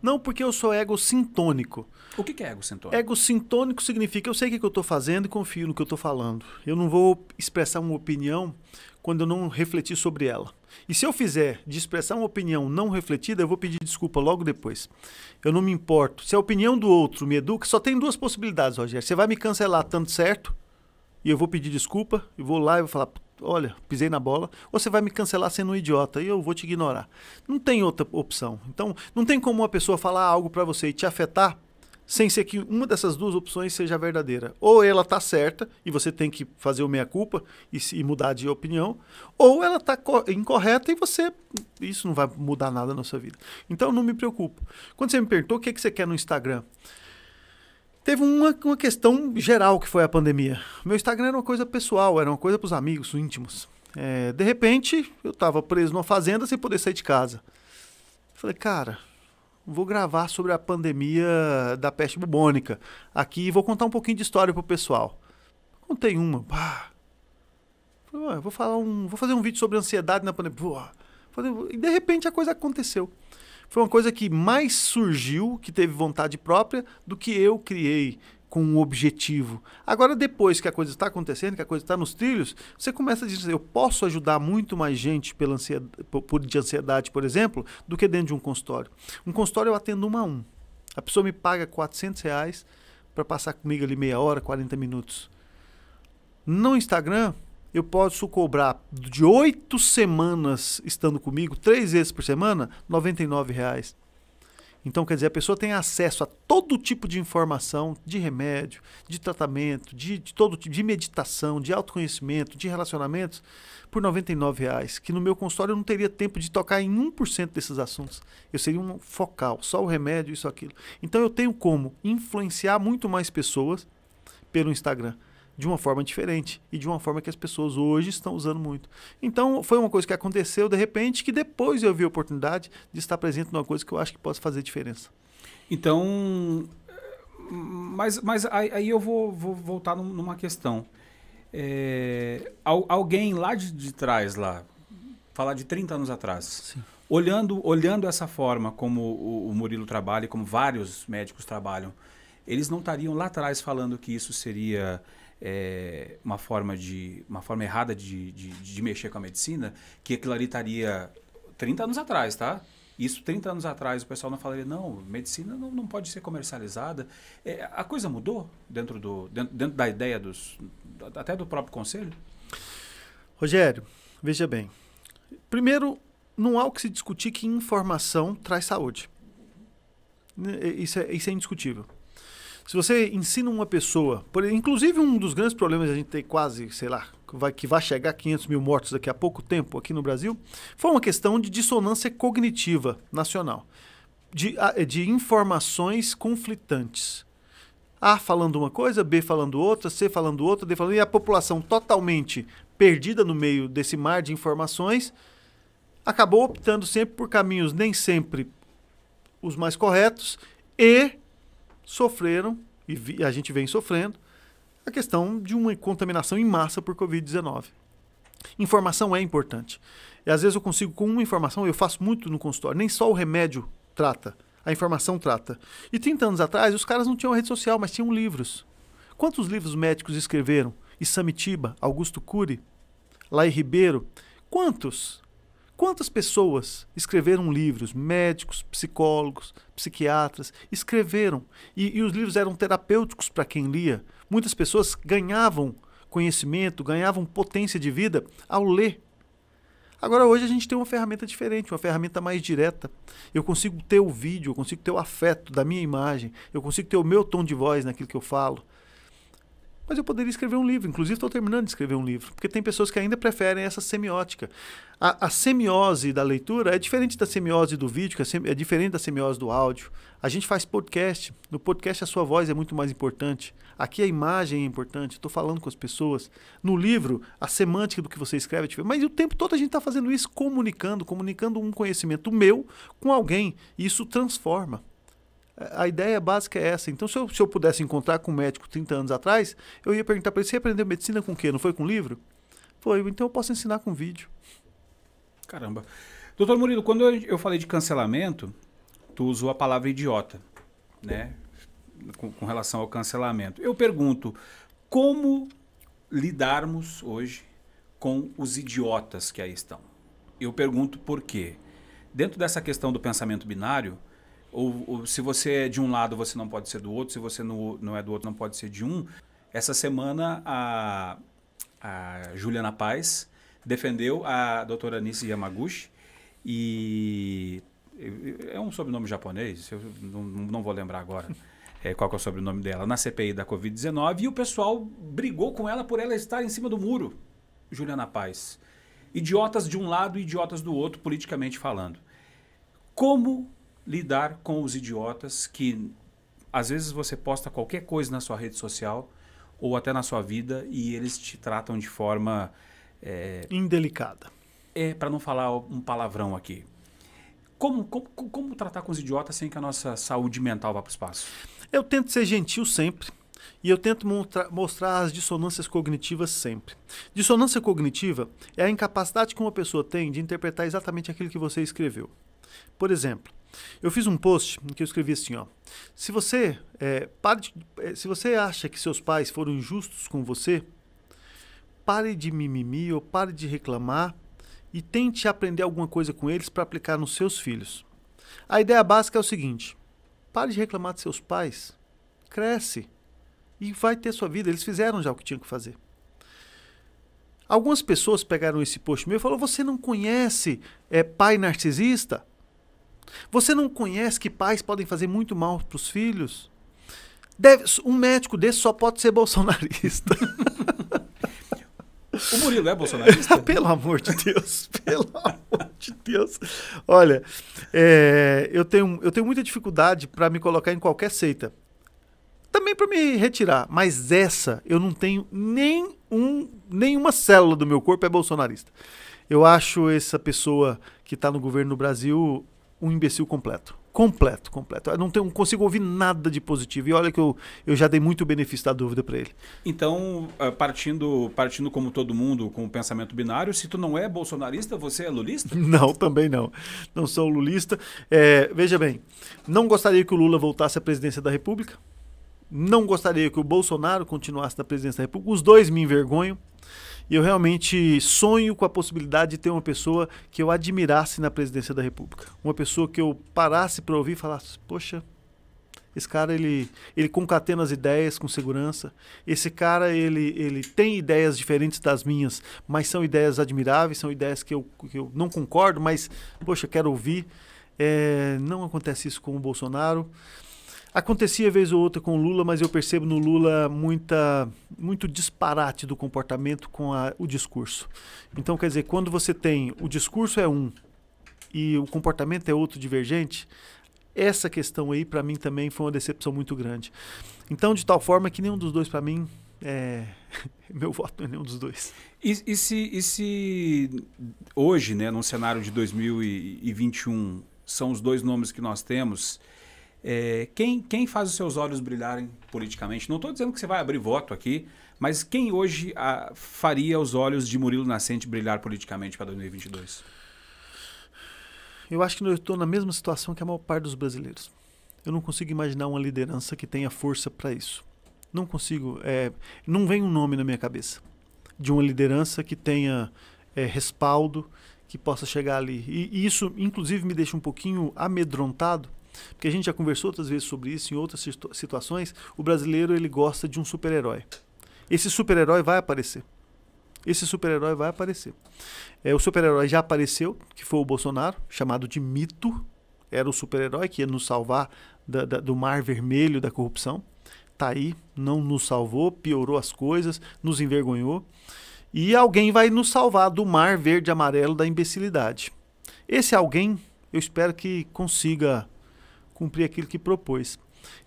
Não, porque eu sou egocintônico. O que é egocintônico? Egocintônico significa eu sei o que eu estou fazendo e confio no que eu estou falando. Eu não vou expressar uma opinião quando eu não refletir sobre ela. E se eu fizer de expressar uma opinião não refletida, eu vou pedir desculpa logo depois. Eu não me importo. Se a opinião do outro me educa, só tem duas possibilidades, Rogério. Você vai me cancelar tanto certo, e eu vou pedir desculpa, e vou lá e vou falar, olha, pisei na bola, ou você vai me cancelar sendo um idiota, e eu vou te ignorar. Não tem outra opção. Então, não tem como uma pessoa falar algo para você e te afetar sem ser que uma dessas duas opções seja verdadeira. Ou ela está certa e você tem que fazer o meia-culpa e mudar de opinião, ou ela está incorreta e isso não vai mudar nada na sua vida. Então, não me preocupo. Quando você me perguntou o que você quer no Instagram, teve uma questão geral que foi a pandemia. Meu Instagram era uma coisa pessoal, era uma coisa para os amigos íntimos. De repente, eu estava preso numa fazenda sem poder sair de casa. Falei, cara, vou gravar sobre a pandemia da peste bubônica aqui e vou contar um pouquinho de história pro pessoal. Contei uma. Falei, vou fazer um vídeo sobre ansiedade na pandemia. E de repente a coisa aconteceu. Foi uma coisa que mais surgiu, que teve vontade própria, do que eu criei com um objetivo. Agora, depois que a coisa está acontecendo, que a coisa está nos trilhos, você começa a dizer, eu posso ajudar muito mais gente de ansiedade, por exemplo, do que dentro de um consultório. Um consultório eu atendo 1 a 1. A pessoa me paga R$400 para passar comigo ali meia hora, 40 minutos. No Instagram, eu posso cobrar de 8 semanas estando comigo, 3 vezes por semana, R$99. Então, quer dizer, a pessoa tem acesso a todo tipo de informação, de remédio, de tratamento, de todo tipo de meditação, de autoconhecimento, de relacionamentos, por R$99, que no meu consultório eu não teria tempo de tocar em 1% desses assuntos. Eu seria um focal, só o remédio, isso, aquilo. Então, eu tenho como influenciar muito mais pessoas pelo Instagram, de uma forma diferente e de uma forma que as pessoas hoje estão usando muito. Então, foi uma coisa que aconteceu de repente, que depois eu vi a oportunidade de estar presente numa coisa que eu acho que pode fazer diferença. Então, Mas aí eu vou voltar numa questão. Alguém lá de trás, lá, falar de 30 anos atrás, Sim. olhando essa forma como o Murilo trabalha, e como vários médicos trabalham, eles não estariam lá atrás falando que isso seria uma forma errada de mexer com a medicina, que aquilo ali estaria 30 anos atrás, tá? Isso 30 anos atrás o pessoal não falaria, não, medicina não pode ser comercializada. A coisa mudou dentro da ideia até do próprio conselho? Rogério, veja bem. Primeiro, não há o que se discutir que informação traz saúde. Isso é indiscutível. Se você ensina uma pessoa, inclusive um dos grandes problemas a gente tem quase, sei lá, que vai chegar a 500 mil mortos daqui a pouco tempo aqui no Brasil, foi uma questão de dissonância cognitiva nacional, de informações conflitantes. A falando uma coisa, B falando outra, C falando outra, D falando... E a população totalmente perdida no meio desse mar de informações acabou optando sempre por caminhos nem sempre os mais corretos e sofreram, e a gente vem sofrendo, a questão de uma contaminação em massa por Covid-19. Informação é importante. E às vezes eu consigo, com uma informação, eu faço muito no consultório, nem só o remédio trata, a informação trata. E 30 anos atrás, os caras não tinham rede social, mas tinham livros. Quantos livros médicos escreveram? Isamitiba, Augusto Cury, Lai Ribeiro. Quantas pessoas escreveram livros? Médicos, psicólogos, psiquiatras, escreveram. E os livros eram terapêuticos para quem lia. Muitas pessoas ganhavam conhecimento, ganhavam potência de vida ao ler. Agora, hoje a gente tem uma ferramenta diferente, uma ferramenta mais direta. Eu consigo ter o vídeo, eu consigo ter o afeto da minha imagem, eu consigo ter o meu tom de voz naquilo que eu falo. Mas eu poderia escrever um livro, inclusive estou terminando de escrever um livro, porque tem pessoas que ainda preferem essa semiótica. A semiose da leitura é diferente da semiose do vídeo, é diferente da semiose do áudio. A gente faz podcast, no podcast a sua voz é muito mais importante. Aqui a imagem é importante, estou falando com as pessoas. No livro, a semântica do que você escreve é diferente. Mas o tempo todo a gente está fazendo isso, comunicando um conhecimento meu com alguém, e isso transforma. A ideia básica é essa. Então, se eu pudesse encontrar com um médico 30 anos atrás, eu ia perguntar para ele, você aprendeu medicina com o quê? Não foi com livro? Foi, então eu posso ensinar com vídeo. Caramba. Doutor Murilo, quando eu falei de cancelamento, tu usou a palavra idiota, né? Com relação ao cancelamento. Eu pergunto, como lidarmos hoje com os idiotas que aí estão? Eu pergunto por quê. Dentro dessa questão do pensamento binário, ou se você é de um lado, você não pode ser do outro. Se você não é do outro, não pode ser de um. Essa semana, a Juliana Paz defendeu a doutora Nisi Yamaguchi. E é um sobrenome japonês, eu não vou lembrar agora qual que é o sobrenome dela, na CPI da Covid-19. E o pessoal brigou com ela por ela estar em cima do muro, Juliana Paz. Idiotas de um lado e idiotas do outro, politicamente falando. Como lidar com os idiotas que, às vezes, você posta qualquer coisa na sua rede social ou até na sua vida e eles te tratam de forma... indelicada. Para não falar um palavrão aqui. Como tratar com os idiotas sem que a nossa saúde mental vá para o espaço? Eu tento ser gentil sempre e eu tento mostrar as dissonâncias cognitivas sempre. Dissonância cognitiva é a incapacidade que uma pessoa tem de interpretar exatamente aquilo que você escreveu. Por exemplo, eu fiz um post em que eu escrevi assim, ó, se você acha que seus pais foram injustos com você, pare de mimimi ou pare de reclamar e tente aprender alguma coisa com eles para aplicar nos seus filhos. A ideia básica é o seguinte, pare de reclamar de seus pais, cresce e vai ter sua vida, eles fizeram já o que tinham que fazer. Algumas pessoas pegaram esse post meu e falaram, você não conhece pai narcisista? Você não conhece que pais podem fazer muito mal para os filhos? Um médico desse só pode ser bolsonarista. O Murilo é bolsonarista? Pelo amor de Deus, pelo amor de Deus. Olha, eu tenho muita dificuldade para me colocar em qualquer seita. Também para me retirar, mas essa eu não tenho nenhuma célula do meu corpo é bolsonarista. Eu acho essa pessoa que está no governo do Brasil um imbecil completo. Completo, completo. Eu não consigo ouvir nada de positivo. E olha que eu já dei muito benefício da dúvida para ele. Então, partindo como todo mundo, com o pensamento binário, se tu não é bolsonarista, você é lulista? Não, também não. Não sou lulista. Veja bem, não gostaria que o Lula voltasse à presidência da República. Não gostaria que o Bolsonaro continuasse na presidência da República. Os dois me envergonham. E eu realmente sonho com a possibilidade de ter uma pessoa que eu admirasse na presidência da República. Uma pessoa que eu parasse para ouvir e falasse, poxa, esse cara, ele concatena as ideias com segurança. Esse cara, ele tem ideias diferentes das minhas, mas são ideias admiráveis, são ideias que eu não concordo, mas, poxa, quero ouvir. Não acontece isso com o Bolsonaro. Acontecia vez ou outra com o Lula, mas eu percebo no Lula muito disparate do comportamento com o discurso. Então, quer dizer, quando você tem o discurso é um e o comportamento é outro divergente, essa questão aí para mim também foi uma decepção muito grande. Então, de tal forma que nenhum dos dois para mim meu voto não é nenhum dos dois. E se hoje, né, num cenário de 2021, são os dois nomes que nós temos... Quem faz os seus olhos brilharem politicamente? Não estou dizendo que você vai abrir voto aqui, mas quem hoje faria os olhos de Murilo Nascente brilhar politicamente para 2022? Eu acho que eu estou na mesma situação que a maior parte dos brasileiros. Eu não consigo imaginar uma liderança que tenha força para isso. Não consigo. Não vem um nome na minha cabeça de uma liderança que tenha respaldo, que possa chegar ali. E isso, inclusive, me deixa um pouquinho amedrontado, porque a gente já conversou outras vezes sobre isso em outras situações. O brasileiro, ele gosta de um super-herói. Esse super-herói vai aparecer. O super-herói já apareceu, que foi o Bolsonaro, chamado de mito. Era o super-herói que ia nos salvar do mar vermelho da corrupção. Tá aí, não nos salvou, piorou as coisas, nos envergonhou. E alguém vai nos salvar do mar verde e amarelo da imbecilidade. Esse alguém, eu espero que consiga cumprir aquilo que propôs.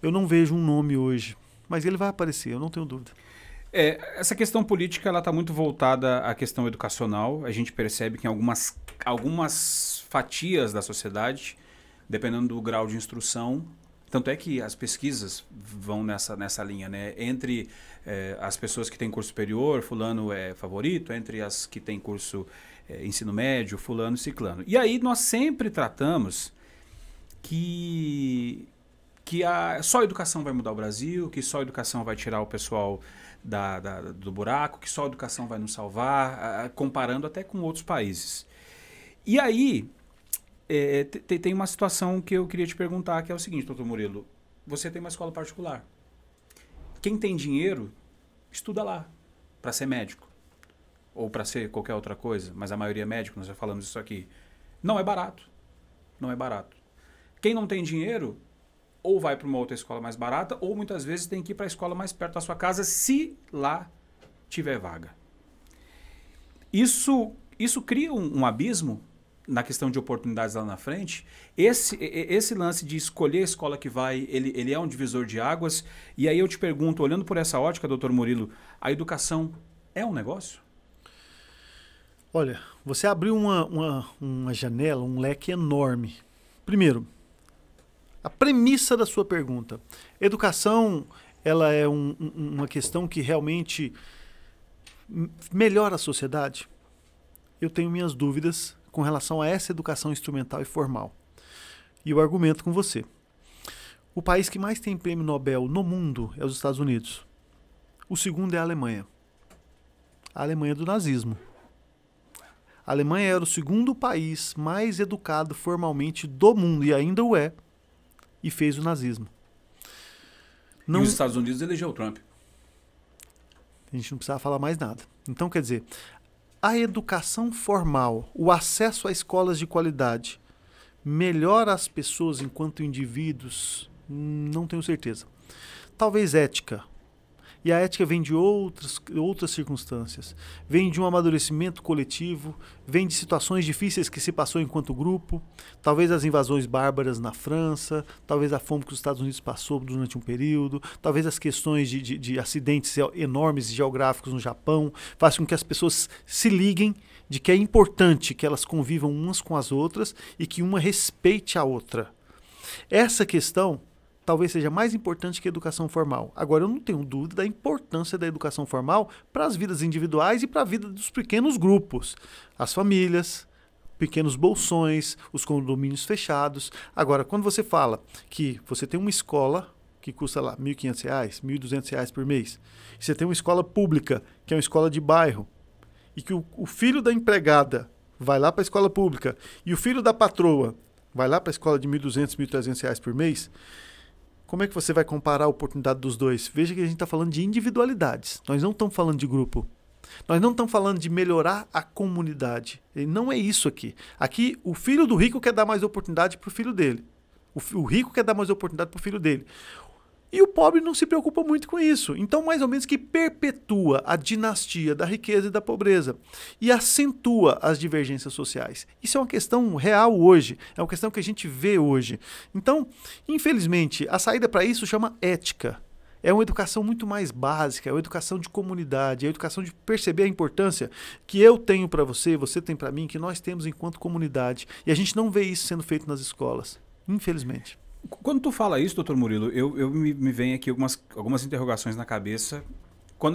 Eu não vejo um nome hoje, mas ele vai aparecer, eu não tenho dúvida. Essa questão política ela está muito voltada à questão educacional. A gente percebe que em algumas fatias da sociedade, dependendo do grau de instrução, tanto é que as pesquisas vão nessa linha, né? Entre as pessoas que têm curso superior, fulano é favorito, entre as que têm curso ensino médio, fulano e ciclano. E aí nós sempre tratamos que só a educação vai mudar o Brasil, que só a educação vai tirar o pessoal do buraco, que só a educação vai nos salvar, comparando até com outros países. E aí, tem uma situação que eu queria te perguntar, que é o seguinte, doutor Murilo, você tem uma escola particular. Quem tem dinheiro, estuda lá, para ser médico, ou para ser qualquer outra coisa, mas a maioria é médico, nós já falamos isso aqui. Não é barato. Quem não tem dinheiro, ou vai para uma outra escola mais barata, ou muitas vezes tem que ir para a escola mais perto da sua casa, se lá tiver vaga. Isso cria um abismo na questão de oportunidades lá na frente. Esse lance de escolher a escola que vai, ele é um divisor de águas. E aí eu te pergunto, olhando por essa ótica, doutor Murilo, a educação é um negócio? Olha, você abriu uma janela, um leque enorme. Primeiro, a premissa da sua pergunta. Educação, ela é uma questão que realmente melhora a sociedade? Eu tenho minhas dúvidas com relação a essa educação instrumental e formal. E eu argumento com você. O país que mais tem prêmio Nobel no mundo é os Estados Unidos. O segundo é a Alemanha. A Alemanha do nazismo. A Alemanha era o segundo país mais educado formalmente do mundo, e ainda o é, e fez o nazismo. E os Estados Unidos elegeu o Trump. A gente não precisava falar mais nada. Então, quer dizer, a educação formal, o acesso a escolas de qualidade, melhora as pessoas enquanto indivíduos? Não tenho certeza. Talvez ética. E a ética vem de outras circunstâncias. Vem de um amadurecimento coletivo, vem de situações difíceis que se passou enquanto grupo, talvez as invasões bárbaras na França, talvez a fome que os Estados Unidos passou durante um período, talvez as questões de acidentes enormes geográficos no Japão, fazem com que as pessoas se liguem de que é importante que elas convivam umas com as outras e que uma respeite a outra. Essa questão talvez seja mais importante que a educação formal. Agora, eu não tenho dúvida da importância da educação formal para as vidas individuais e para a vida dos pequenos grupos, as famílias, pequenos bolsões, os condomínios fechados. Agora, quando você fala que você tem uma escola que custa lá R$ 1.500, R$ 1.200 por mês, e você tem uma escola pública, que é uma escola de bairro, e que o filho da empregada vai lá para a escola pública e o filho da patroa vai lá para a escola de R$ 1.200, R$ 1.300 por mês, como é que você vai comparar a oportunidade dos dois? Veja que a gente está falando de individualidades. Nós não estamos falando de grupo. Nós não estamos falando de melhorar a comunidade. E não é isso aqui. Aqui, o filho do rico quer dar mais oportunidade para o filho dele. O rico quer dar mais oportunidade para o filho dele. E o pobre não se preocupa muito com isso. Então, mais ou menos que perpetua a dinastia da riqueza e da pobreza e acentua as divergências sociais. Isso é uma questão real hoje, é uma questão que a gente vê hoje. Então, infelizmente, a saída para isso chama ética. É uma educação muito mais básica, é uma educação de comunidade, é a educação de perceber a importância que eu tenho para você, você tem para mim, que nós temos enquanto comunidade. E a gente não vê isso sendo feito nas escolas, infelizmente. Quando tu fala isso, doutor Murilo, me vem aqui algumas interrogações na cabeça.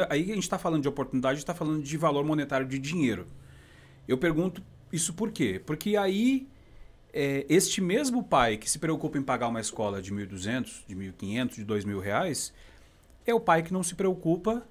Aí a gente está falando de oportunidade, a gente está falando de valor monetário de dinheiro. Eu pergunto isso por quê? Porque aí este mesmo pai que se preocupa em pagar uma escola de 1.200, de 1.500, de R$ 2.000, é o pai que não se preocupa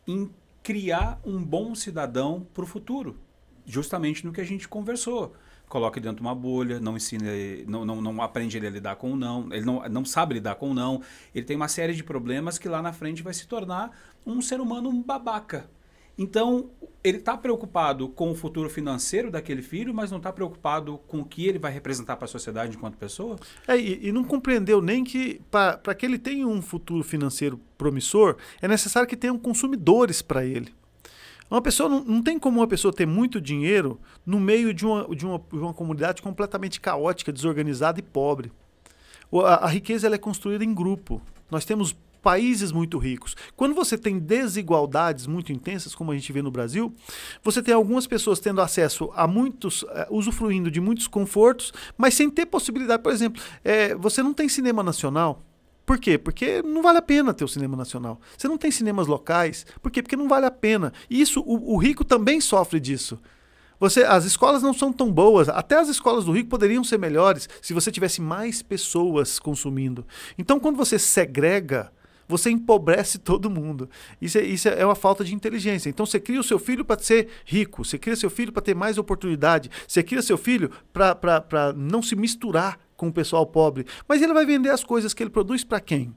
em criar um bom cidadão para o futuro. Justamente no que a gente conversou. Coloca dentro de uma bolha, não ensina, não aprende ele a lidar com o não, ele não sabe lidar com o não. Ele tem uma série de problemas que lá na frente vai se tornar um ser humano babaca. Então, ele está preocupado com o futuro financeiro daquele filho, mas não está preocupado com o que ele vai representar para a sociedade enquanto pessoa? E não compreendeu nem que, para que ele tenha um futuro financeiro promissor, é necessário que tenham consumidores para ele. Uma pessoa não tem como uma pessoa ter muito dinheiro no meio de uma comunidade completamente caótica, desorganizada e pobre. A riqueza ela é construída em grupo. Nós temos países muito ricos. Quando você tem desigualdades muito intensas, como a gente vê no Brasil, você tem algumas pessoas tendo acesso a muitos, usufruindo de muitos confortos, mas sem ter possibilidade. Por exemplo, você não tem cinema nacional. Por quê? Porque não vale a pena ter o cinema nacional. Você não tem cinemas locais. Por quê? Porque não vale a pena. E isso, o rico também sofre disso. As escolas não são tão boas. Até as escolas do rico poderiam ser melhores se você tivesse mais pessoas consumindo. Então, quando você segrega, você empobrece todo mundo. Isso é uma falta de inteligência. Então, você cria o seu filho para ser rico. Você cria seu filho para ter mais oportunidade. Você cria seu filho para não se misturar com o pessoal pobre, mas ele vai vender as coisas que ele produz para quem?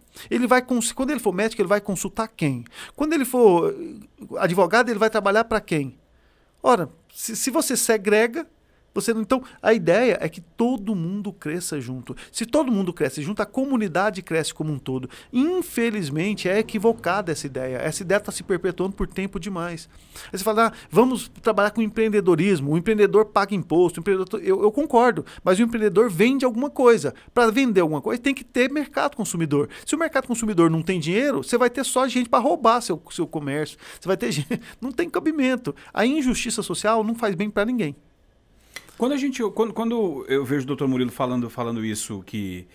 Quando ele for médico, ele vai consultar quem? Quando ele for advogado, ele vai trabalhar para quem? Ora, se você segrega, então, a ideia é que todo mundo cresça junto. Se todo mundo cresce junto, a comunidade cresce como um todo. Infelizmente, é equivocada essa ideia. Essa ideia está se perpetuando por tempo demais. Aí você fala, vamos trabalhar com empreendedorismo. O empreendedor paga imposto. Eu concordo, mas o empreendedor vende alguma coisa. Para vender alguma coisa, tem que ter mercado consumidor. Se o mercado consumidor não tem dinheiro, você vai ter só gente para roubar seu comércio. Você vai ter gente... Não tem cabimento. A injustiça social não faz bem para ninguém. Quando eu vejo o doutor Murilo falando isso, que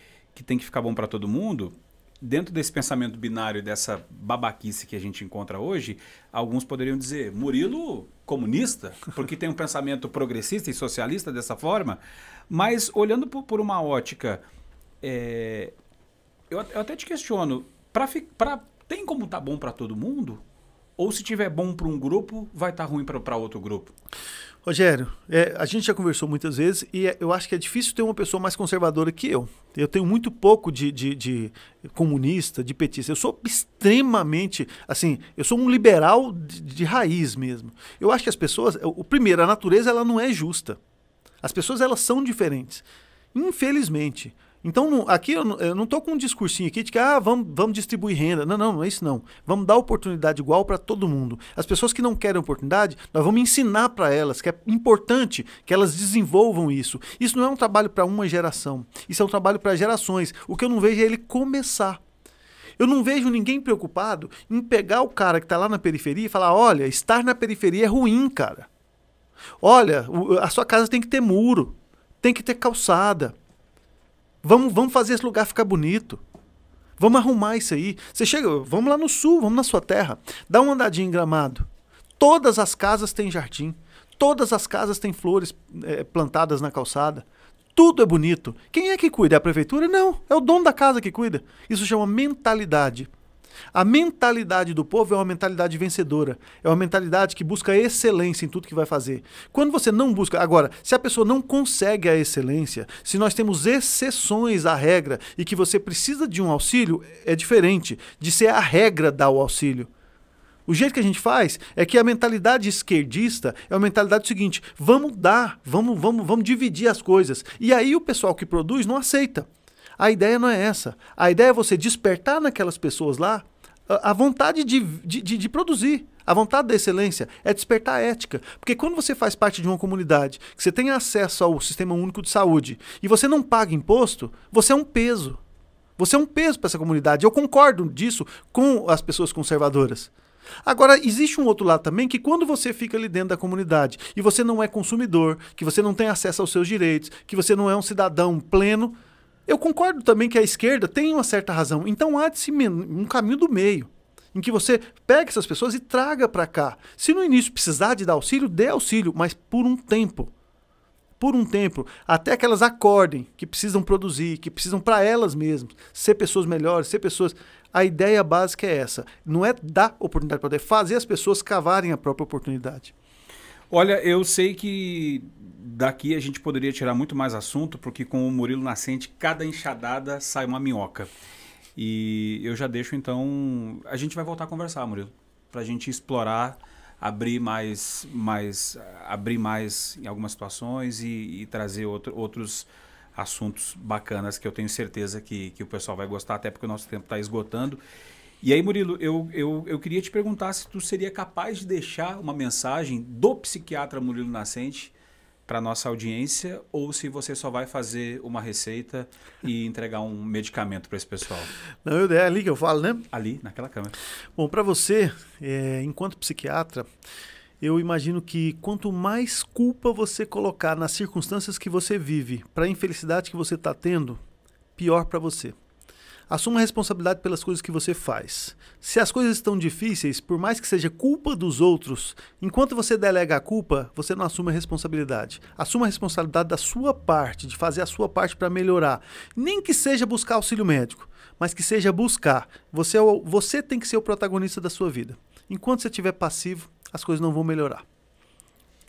tem que ficar bom para todo mundo, dentro desse pensamento binário, dessa babaquice que a gente encontra hoje, alguns poderiam dizer, Murilo comunista, porque tem um pensamento progressista e socialista dessa forma, mas olhando por uma ótica, eu até te questiono, tem como estar bom para todo mundo? Ou se tiver bom para um grupo, vai estar ruim para outro grupo? Rogério, a gente já conversou muitas vezes e eu acho que é difícil ter uma pessoa mais conservadora que eu. Eu tenho muito pouco de comunista, de petista. Eu sou extremamente, assim, eu sou um liberal de raiz mesmo. Eu acho que as pessoas, primeiro, a natureza ela não é justa. As pessoas elas são diferentes, infelizmente. Então, aqui eu não estou com um discursinho aqui de que vamos distribuir renda. Não é isso não. Vamos dar oportunidade igual para todo mundo. As pessoas que não querem oportunidade, nós vamos ensinar para elas que é importante que elas desenvolvam isso. Isso não é um trabalho para uma geração. Isso é um trabalho para gerações. O que eu não vejo é ele começar. Eu não vejo ninguém preocupado em pegar o cara que está lá na periferia e falar, olha, estar na periferia é ruim, cara. Olha, a sua casa tem que ter muro, tem que ter calçada. Vamos fazer esse lugar ficar bonito. Vamos arrumar isso aí. Você chega, vamos lá no sul, vamos na sua terra. Dá uma andadinha em Gramado. Todas as casas têm jardim. Todas as casas têm flores plantadas na calçada. Tudo é bonito. Quem é que cuida? É a prefeitura? Não, é o dono da casa que cuida. Isso chama mentalidade. A mentalidade do povo é uma mentalidade vencedora. É uma mentalidade que busca excelência em tudo que vai fazer. Quando você não busca... Agora, se a pessoa não consegue a excelência, se nós temos exceções à regra e que você precisa de um auxílio, é diferente de ser a regra dar o auxílio. O jeito que a gente faz é que a mentalidade esquerdista é a mentalidade seguinte: vamos dar, vamos dividir as coisas. E aí o pessoal que produz não aceita. A ideia não é essa. A ideia é você despertar naquelas pessoas lá a vontade de produzir. A vontade da excelência é despertar a ética. Porque quando você faz parte de uma comunidade, que você tem acesso ao Sistema Único de Saúde e você não paga imposto, você é um peso. Você é um peso para essa comunidade. Eu concordo disso com as pessoas conservadoras. Agora, existe um outro lado também que quando você fica ali dentro da comunidade e você não é consumidor, que você não tem acesso aos seus direitos, que você não é um cidadão pleno, eu concordo também que a esquerda tem uma certa razão. Então há de se um caminho do meio, em que você pega essas pessoas e traga para cá. Se no início precisar de dar auxílio, dê auxílio, mas por um tempo. Por um tempo, até que elas acordem, que precisam produzir, que precisam para elas mesmas ser pessoas melhores, ser pessoas... A ideia básica é essa, não é dar oportunidade para poder fazer as pessoas cavarem a própria oportunidade. Olha, eu sei que daqui a gente poderia tirar muito mais assunto, porque com o Murilo Nascente, cada enxadada sai uma minhoca. E eu já deixo, então... A gente vai voltar a conversar, Murilo, para a gente explorar, abrir mais em algumas situações e trazer outros assuntos bacanas que eu tenho certeza que o pessoal vai gostar, até porque o nosso tempo está esgotando. E aí, Murilo, eu queria te perguntar se tu seria capaz de deixar uma mensagem do psiquiatra Murilo Nascente para nossa audiência, ou se você só vai fazer uma receita e entregar um medicamento para esse pessoal. Não, é ali que eu falo, né? Ali, naquela câmera. Bom, para você, enquanto psiquiatra, eu imagino que quanto mais culpa você colocar nas circunstâncias que você vive, para a infelicidade que você está tendo, pior para você. Assuma a responsabilidade pelas coisas que você faz. Se as coisas estão difíceis, por mais que seja culpa dos outros, enquanto você delega a culpa, você não assume a responsabilidade. Assuma a responsabilidade da sua parte, de fazer a sua parte para melhorar. Nem que seja buscar auxílio médico, mas que seja buscar. Você tem que ser o protagonista da sua vida. Enquanto você estiver passivo, as coisas não vão melhorar.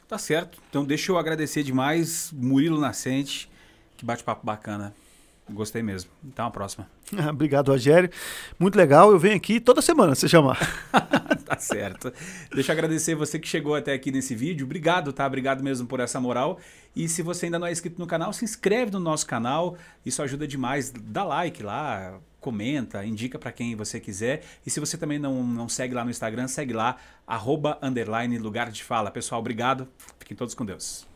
Tá certo. Então deixa eu agradecer demais, Murilo Nascente. Que bate-papo bacana. Gostei mesmo. Até uma próxima. Obrigado, Rogério. Muito legal. Eu venho aqui toda semana, se chamar. Tá certo. Deixa eu agradecer você que chegou até aqui nesse vídeo. Obrigado, tá? Obrigado mesmo por essa moral. E se você ainda não é inscrito no canal, se inscreve no nosso canal. Isso ajuda demais. Dá like lá, comenta, indica para quem você quiser. E se você também não segue lá no Instagram, segue lá, @_lugar de fala. Pessoal, obrigado. Fiquem todos com Deus.